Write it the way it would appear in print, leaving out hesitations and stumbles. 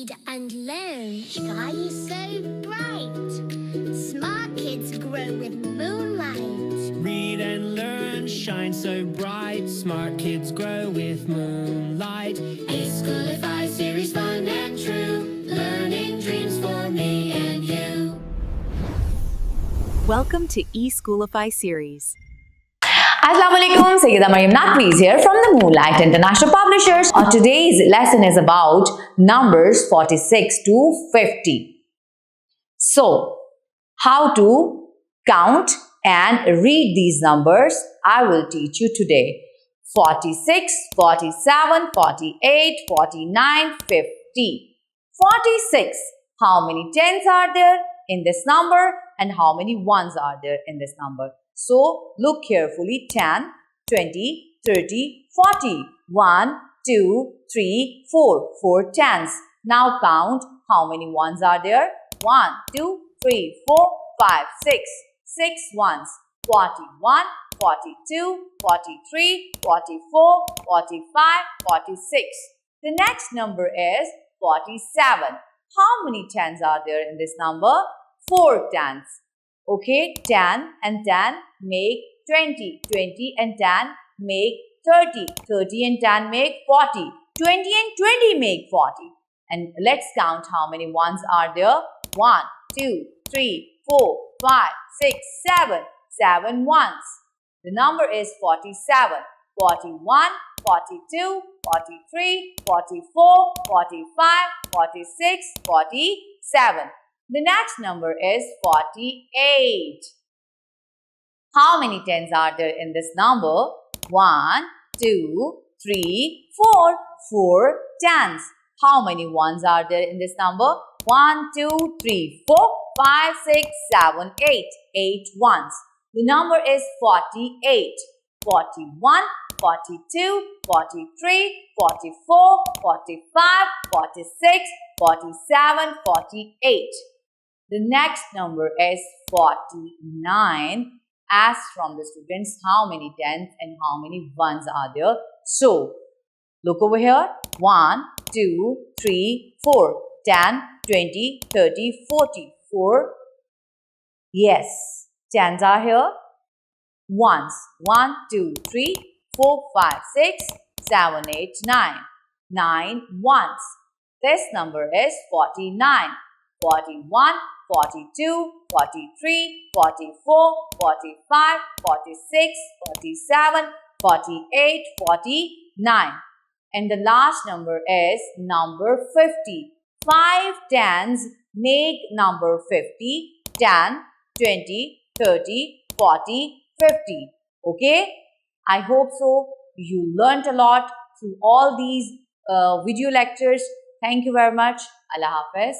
read and learn. Sky is so bright. Smart kids grow with moonlight. Read and learn, shine so bright. Smart kids grow with moonlight. eSchoolify series, fun and true. Learning dreams for me and you. Welcome to eSchoolify series. Assalamualaikum, Sayyida Maryam Naqvi here from the Moonlight International Publishers. Today's lesson is about numbers 46 to 50. So, how to count and read these numbers, I will teach you today. 46, 47, 48, 49, 50. 46. How many tens are there in this number and how many ones are there in this number? So, look carefully. 10, 20, 30, 40. 1, 2, 3, 4. 4 tens. Now count how many ones are there. 1, 2, 3, 4, 5, 6. 6 ones. 41, 42, 43, 44, 45, 46. The next number is 47. How many tens are there in this number? 4 tens. Okay, 10 and 10 make 20. 20 and 10 make 30. 30 and 10 make 40. 20 and 20 make 40. And let's count how many ones are there. 1, 2, 3, 4, 5, 6, 7. 7 ones. The number is 47. 41, 42, 43, 44, 45, 46, 47. The next number is 48. How many tens are there in this number? 1, 2, 3, 4. 4 tens. How many ones are there in this number? 1, 2, 3, 4, 5, 6, 7, 8. 8 ones. The number is 48. 41, 42, 43, 44, 45, 46, 47, 48. The next number is 49. Ask from the students how many tens and how many ones are there. So, look over here. 1, 2, 3, 4. 10, 20, 30, 40. 4. Yes. Tens are here. Ones. 1, 2, 3, 4, 5, 6, 7, 8, 9. 9 ones. This number is 49. 41, 42, 43, 44, 45, 46, 47, 48, 49. And the last number is number 50. 5 tens make number 50. 10, 20, 30, 40, 50. Okay? I hope so. You learnt a lot through all these video lectures. Thank you very much. Allah Hafiz.